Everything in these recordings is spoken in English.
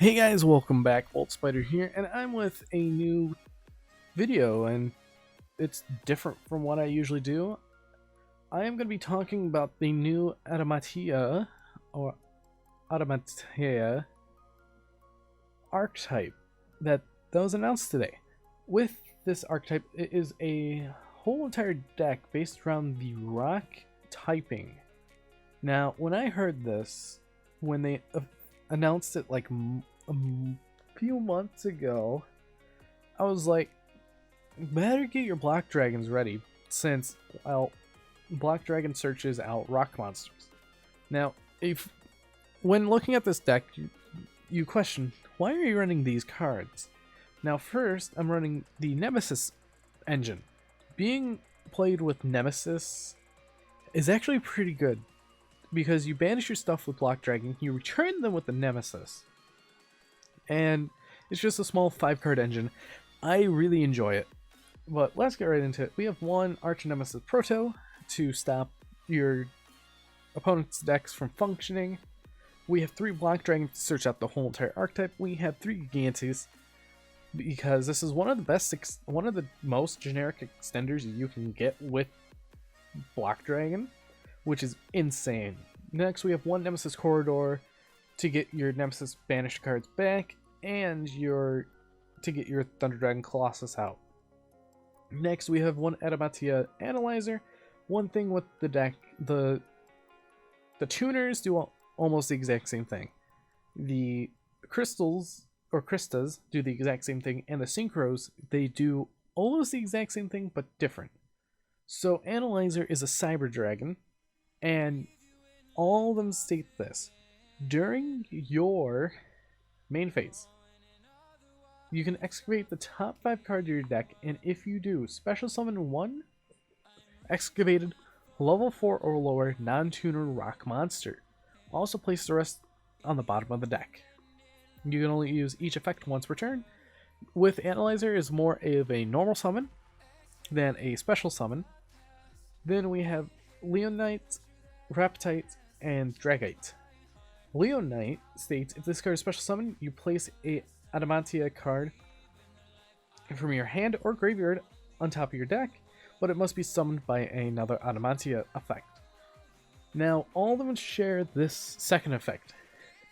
Hey guys, welcome back. Volt Spider here, and I'm with a new video, and it's different from what I usually do. I am going to be talking about the new Adamatia, or Adamatia archetype that was announced today. With this archetype, it is a whole entire deck based around the rock typing. Now, when I heard this, when they announced it like a few months ago, I was like, better get your black dragons ready, since, well, black dragon searches out rock monsters. Now, when looking at this deck, you question, why are you running these cards? Now, first, I'm running the Nemesis engine. Being played with Nemesis is actually pretty good, because you banish your stuff with Black Dragon, you return them with the Nemesis. And it's just a small 5-card engine. I really enjoy it. But let's get right into it. We have one Arch Nemesis Proto to stop your opponent's decks from functioning. We have 3 Black Dragons to search out the whole entire archetype. We have 3 Gigantes, because this is one of the most generic extenders you can get with Black Dragon, which is insane. Next, we have 1 Nemesis Corridor to get your Nemesis banished cards back, and to get your Thunder Dragon Colossus out. Next, we have 1 Adamatia Analyzer. One thing with the deck, the tuners do almost the exact same thing. The crystals, or Kristas, do the exact same thing, and the Synchros, they do almost the exact same thing, but different. So Analyzer is a Cyber Dragon, and all of them state this. During your main phase, you can excavate the top 5 cards of your deck, and if you do, special summon 1 excavated level 4 or lower non-tuner rock monster. Also place the rest on the bottom of the deck. You can only use each effect once per turn. With Analyzer is more of a normal summon than a special summon. Then we have Leonite, Raptite, and Dragite. Leonite states, if this card is special summon, you place a Adamatia card from your hand or graveyard on top of your deck, but it must be summoned by another Adamatia effect. Now, all of them share this second effect.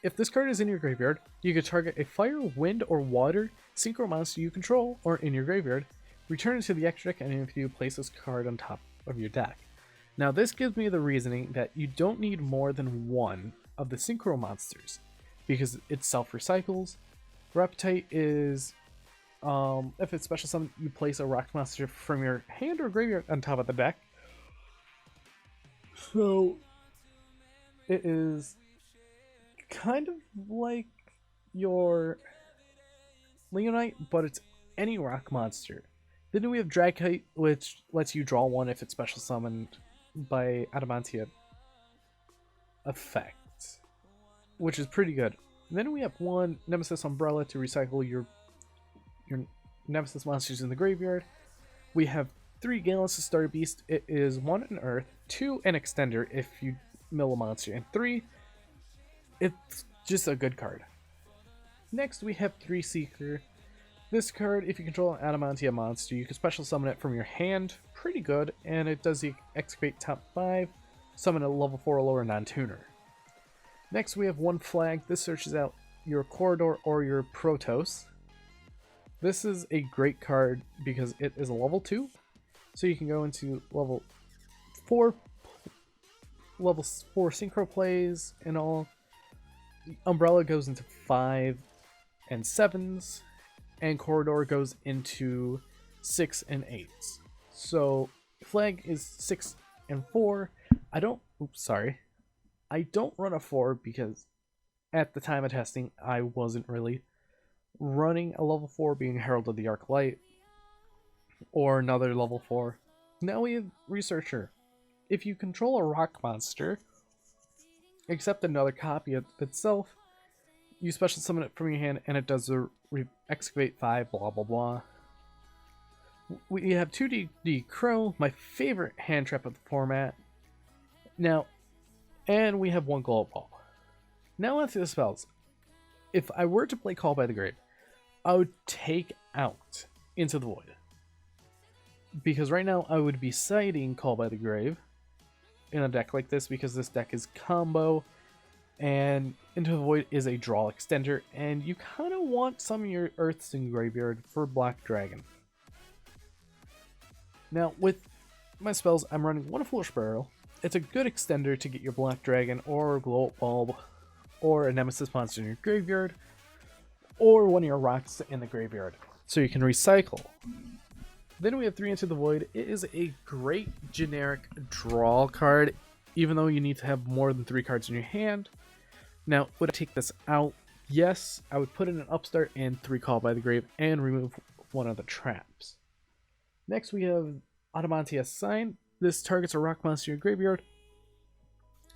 If this card is in your graveyard, you can target a fire, wind, or water synchro monster you control or in your graveyard, return it to the extra deck, and if you place this card on top of your deck. Now, this gives me the reasoning that you don't need more than 1 of the synchro monsters, because it self-recycles. Reptite is, if it's special summon, you place a rock monster from your hand or graveyard on top of the deck. So, it is kind of like your Leonite, but it's any rock monster. Then we have Dragite, which lets you draw 1 if it's special summoned by Adamantia effect, which is pretty good. And then we have 1 Nemesis Umbrella to recycle your Nemesis monsters in the graveyard. We have 3 Gallus Star Beast. It is 1 an Earth, 2 an Extender if you mill a monster, and 3, it's just a good card. Next, we have 3 Seeker. This card, if you control an Adamantia monster, you can special summon it from your hand. Pretty good, and it does the excavate top 5, summon a level 4 or lower non-tuner. Next, we have 1 Flag. This searches out your Corridor or your Protoss. This is a great card because it is a level 2, so you can go into level 4 synchro plays and all. Umbrella goes into 5 and 7s, and Corridor goes into 6 and 8s. So Flag is 6 and 4. I don't run a 4 because at the time of testing I wasn't really running a level 4, being Herald of the Arc Light or another level 4. Now we have Researcher. If you control a rock monster, except another copy of itself, you special summon it from your hand and it does the excavate 5 blah blah blah. We have 2D Crow, my favorite hand trap of the format. Now, and we have 1 Glow Ball. Now after the spells, if I were to play Call by the Grave, I would take out Into the Void. Because right now I would be citing Call by the Grave in a deck like this because this deck is combo and Into the Void is a draw extender, and you kind of want some of your Earths in graveyard for Black Dragon. Now, with my spells, I'm running one Foolish Barrel. It's a good extender to get your Black Dragon or Glow Up Bulb or a Nemesis monster in your graveyard or one of your rocks in the graveyard, so you can recycle. Then we have 3 Into the Void. It is a great generic draw card, even though you need to have more than 3 cards in your hand. Now, would I take this out? Yes, I would put in an Upstart and 3 Call by the Grave and remove one of the traps. Next, we have Adamatia Sign. This targets a rock monster in your graveyard.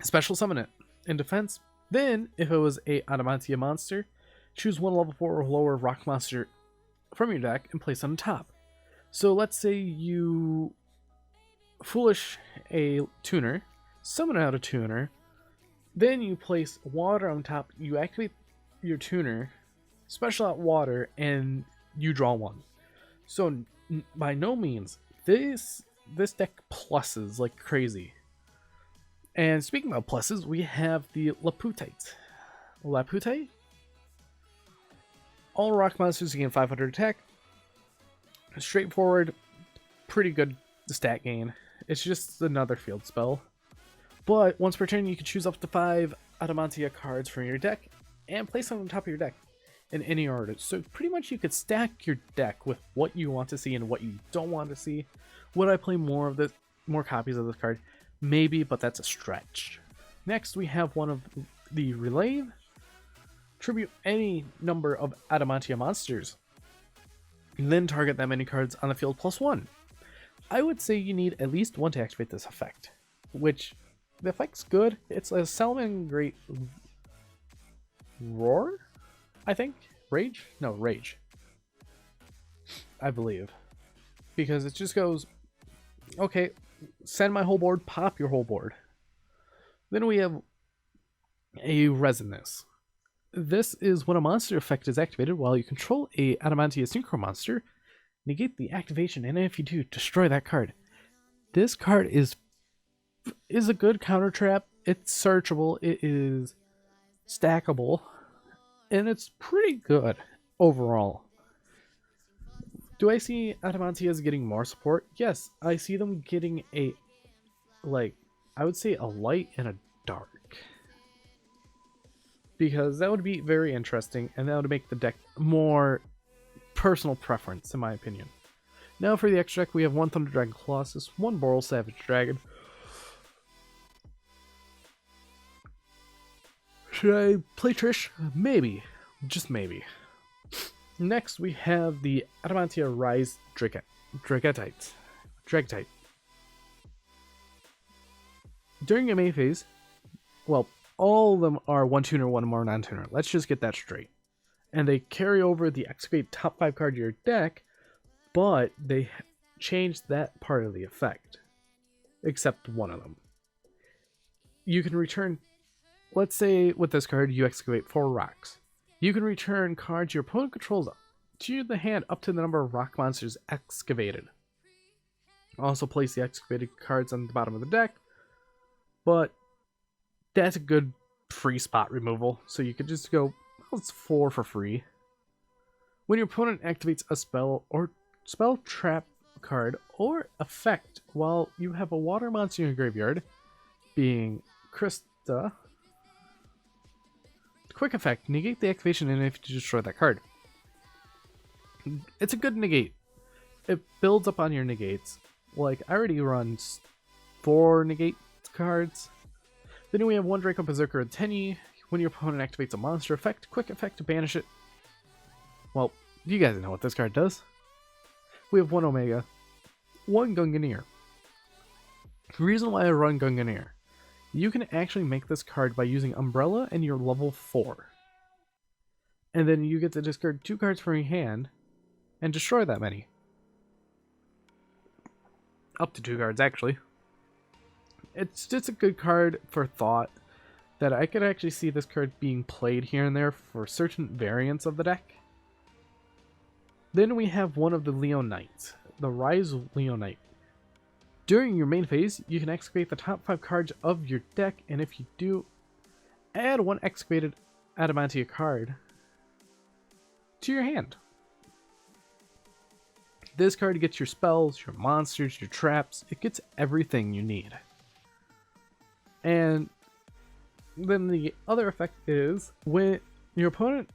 Special summon it. In defense, then, if it was a Adamatia monster, choose one level 4 or lower rock monster from your deck and place it on top. So let's say you Foolish a tuner, summon out a tuner, then you place water on top, you activate your tuner, special out water, and you draw one. So by no means, this deck pluses like crazy. And speaking about pluses, we have the Laputite. Laputite? All rock monsters gain 500 attack. Straightforward, pretty good stat gain. It's just another field spell. But once per turn, you can choose up to 5 Adamatia cards from your deck and place them on top of your deck in any order. So pretty much you could stack your deck with what you want to see and what you don't want to see. Would I play more copies of this card? Maybe, but that's a stretch. Next, we have one of the Relay. Tribute any number of Adamatia monsters, and then target that many cards on the field +1. I would say you need at least 1 to activate this effect, which the effect's good. It's a Salmon Great Roar, I think? Rage? No, Rage. I believe. Because it just goes, okay, send my whole board, pop your whole board. Then we have a Resonance. This is when a monster effect is activated while you control a Adamatia Synchro monster. Negate the activation, and if you do, destroy that card. This card is a good counter trap. It's searchable. It is stackable, and it's pretty good overall. Do I see Adamatias getting more support? Yes, I see them getting a, I would say a light and a dark. Because that would be very interesting, and that would make the deck more personal preference, in my opinion. Now for the extra deck, we have 1 Thunder Dragon Colossus, 1 Boral Savage Dragon. Should I play Trish? Maybe. Just maybe. Next, we have the Adamatia Rise Dragatite. During your main phase, well, all of them are 1 tuner, 1 more non-tuner. Let's just get that straight. And they carry over the excavate top 5 card of your deck, but they changed that part of the effect. Except one of them. You can return, let's say with this card, you excavate 4 rocks. You can return cards your opponent controls to the hand up to the number of rock monsters excavated. Also place the excavated cards on the bottom of the deck, but that's a good free spot removal, so you could just go, well, it's 4 for free. When your opponent activates a spell or spell trap card or effect while you have a water monster in your graveyard, being Krista, quick effect, negate the activation and if you destroy that card. It's a good negate. It builds up on your negates. Like, I already run 4 negate cards. Then we have 1 Draco Berserker and Tenyi. When your opponent activates a monster effect, quick effect to banish it. Well, you guys know what this card does. We have 1 Omega, 1 Gunganeer. The reason why I run Gunganeer, you can actually make this card by using Umbrella and your level 4. And then you get to discard 2 cards from your hand and destroy that many. Up to 2 cards, actually. It's just a good card for thought. that I could actually see this card being played here and there for certain variants of the deck. Then we have one of the Leon Knights, the Rise Leon Knight. During your main phase, you can excavate the top 5 cards of your deck, and if you do, add 1 excavated Adamatia card to your hand. This card gets your spells, your monsters, your traps. It gets everything you need. And then the other effect is when your opponent,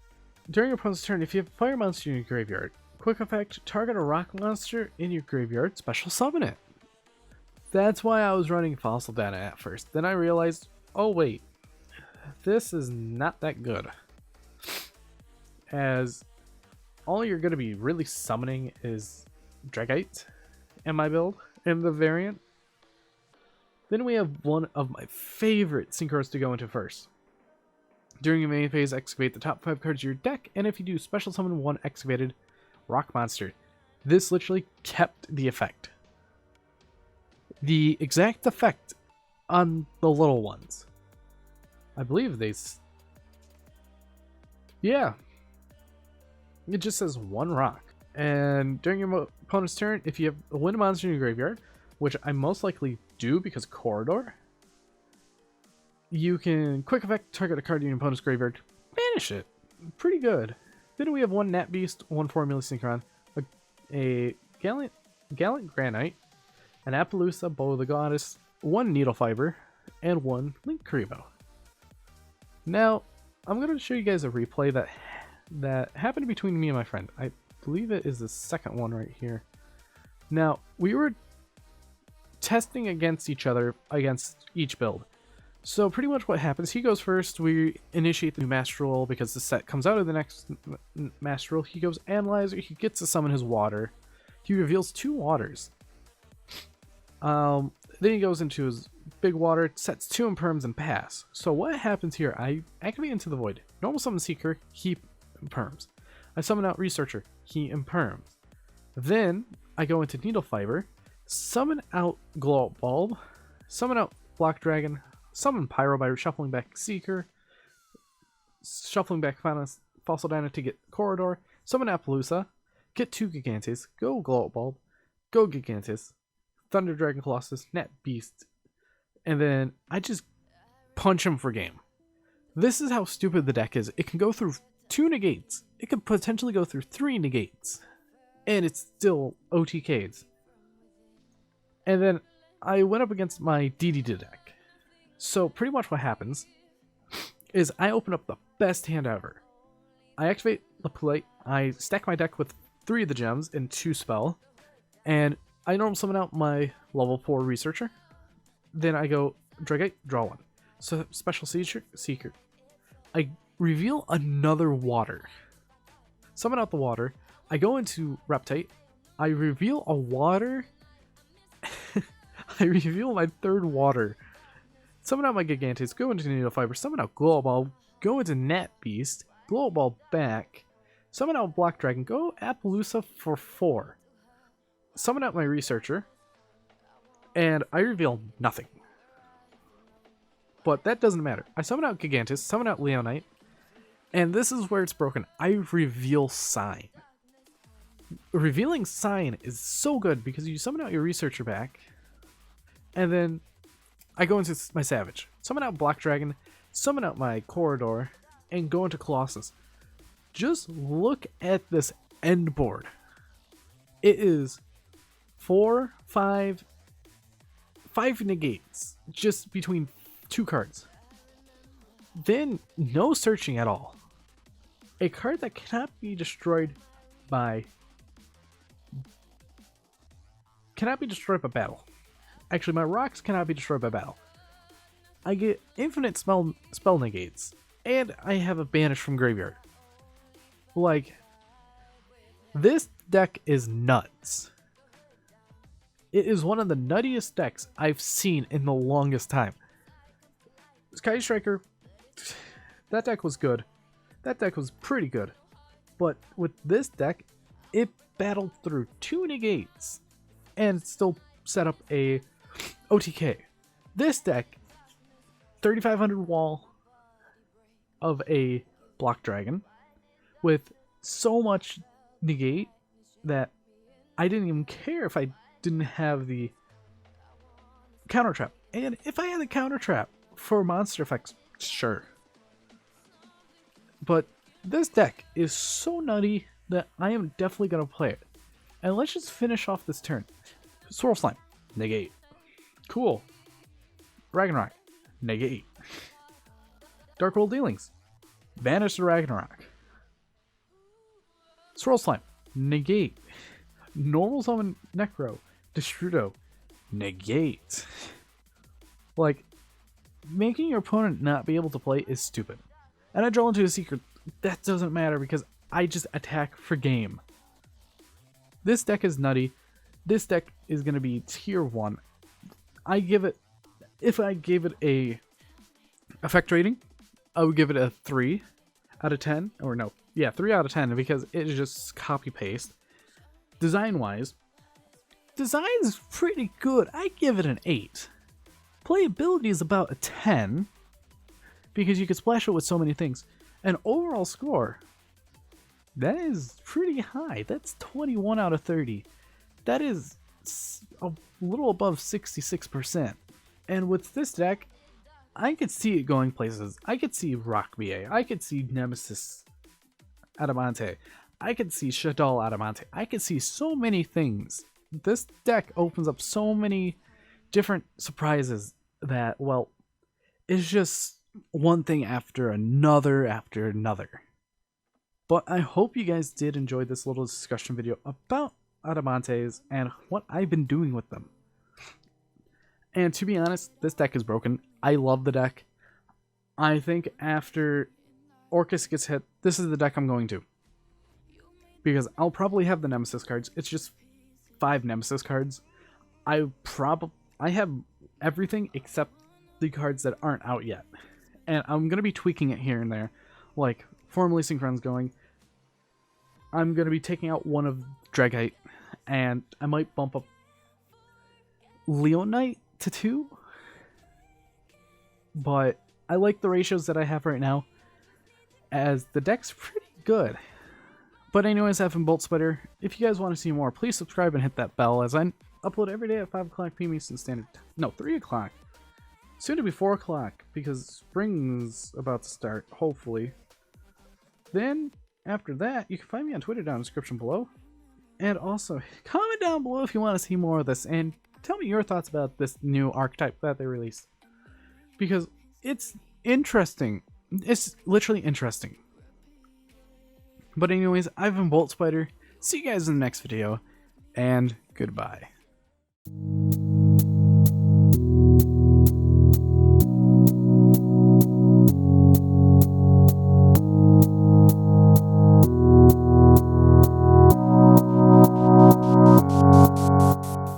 during your opponent's turn, if you have a fire monster in your graveyard, quick effect, target a rock monster in your graveyard, special summon it. That's why I was running Fossil Data at first. Then I realized, oh wait, this is not that good. As all you're going to be really summoning is Dragite in my build, in the variant. Then we have one of my favorite synchros to go into first. During your main phase, excavate the top 5 cards of your deck, and if you do, special summon 1 excavated rock monster. This literally kept the effect. The exact effect on the little ones. I believe they... Yeah. It just says 1 rock. And during your opponent's turn, if you have a wind monster in your graveyard, which I most likely do because Corridor, you can quick effect target a card in your opponent's graveyard, banish it. Pretty good. Then we have 1 Nat Beast, 1 Formula Synchron, a Gallant Granite, an Appaloosa, Bow of the Goddess, 1 Needle Fiber, and 1 Link Karibo. Now, I'm going to show you guys a replay that happened between me and my friend. I believe it is the second one right here. Now, we were testing against each other, against each build. So pretty much what happens, he goes first, we initiate the new Master Roll because the set comes out of the next Master Roll. He goes Analyzer, he gets to summon his water. He reveals 2 waters. Then he goes into his big water, sets 2 imperms and pass. So what happens here, I activate Into the Void. Normal summon Seeker, he imperms. I summon out Researcher, he imperms. Then I go into Needle Fiber, summon out Glow Up Bulb, summon out Block Dragon, summon Pyro by shuffling back Seeker, shuffling back Fossil Dino to get Corridor, summon Appaloosa, get 2 Gigantes, go Glow Up Bulb, go Gigantes, Thunder Dragon Colossus, Nat Beast, and then I just punch him for game. This is how stupid the deck is. It can go through 2 negates. It could potentially go through 3 negates. And it's still OTKs. And then I went up against my DD deck. So pretty much what happens is I open up the best hand ever. I activate the plate. I stack my deck with 3 of the gems and 2 spell. And I normal summon out my level 4 Researcher. Then I go Dragite, draw 1. So special Seeker. I reveal another water. Summon out the water. I go into Reptite. I reveal a water. I reveal my 3rd water. Summon out my Gigantes. Go into Needle Fiber. Summon out Glow Ball. Go into Nat Beast. Glow Ball back. Summon out Black Dragon. Go Appaloosa for 4. Summon out my Researcher. And I reveal nothing. But that doesn't matter. I summon out Gigantes. Summon out Leonite. And this is where it's broken. I reveal Sign. Revealing Sign is so good because you summon out your Researcher back, and then I go into my Savage, summon out Black Dragon, summon out my Corridor, and go into Colossus. Just look at this end board. It is 4, 5 negates just between 2 cards. Then no searching at all. A card that cannot be destroyed by battle. Actually, my rocks cannot be destroyed by battle. I get infinite spell negates, and I have a banish from graveyard. Like, this deck is nuts. It is one of the nuttiest decks I've seen in the longest time. Sky Striker, that deck was good. That deck was pretty good. But with this deck, it battled through 2 negates and still set up a OTK. This deck, 3500 wall, of a block dragon with so much negate that I didn't even care if I didn't have the counter trap. And if I had the counter trap for monster effects, sure. But this deck is so nutty that I am definitely going to play it. And let's just finish off this turn. Swirl Slime, negate. Cool. Ragnarok, negate. Dark World Dealings, banish the Ragnarok. Swirl Slime, negate. Normal Summon Necro, Destrudo, negate. Like, making your opponent not be able to play is stupid. And I draw into a secret. That doesn't matter because I just attack for game. This deck is nutty. This deck is going to be tier 1. I give it, if I gave it a effect rating, I would give it a 3 out of 10. Or no, yeah, 3 out of 10 because it is just copy paste. Design wise, design's pretty good. I give it an 8. Playability is about a 10 because you can splash it with so many things. And overall score, that is pretty high. That's 21 out of 30. That is a little above 66%. And with this deck, I could see it going places. I could see Rock BA. I could see Nemesis Adamatia. I could see Shadal Adamatia. I could see so many things. This deck opens up so many different surprises that, well, it's just one thing after another after another. But I hope you guys did enjoy this little discussion video about Adamates and what I've been doing with them. And to be honest, this deck is broken. I love the deck. I think after Orcus gets hit, this is the deck I'm going to. Because I'll probably have the Nemesis cards. It's just 5 Nemesis cards. I have everything except the cards that aren't out yet. And I'm going to be tweaking it here and there. Like, Formally Synchron's going. I'm going to be taking out one of Dragite. And I might bump up Leonite to 2. But I like the ratios that I have right now, as the deck's pretty good. But anyways, I've been Bolt Spider. If you guys want to see more, please subscribe and hit that bell, as I upload every day at 5 o'clock p.m. Eastern Standard. No, 3 o'clock. Soon to be 4 o'clock, because spring's about to start, hopefully. Then, after that, you can find me on Twitter down in the description below. And also, comment down below if you want to see more of this, and tell me your thoughts about this new archetype that they released. Because it's interesting. It's literally interesting. But anyways, I've been Bolt Spider. See you guys in the next video, and goodbye.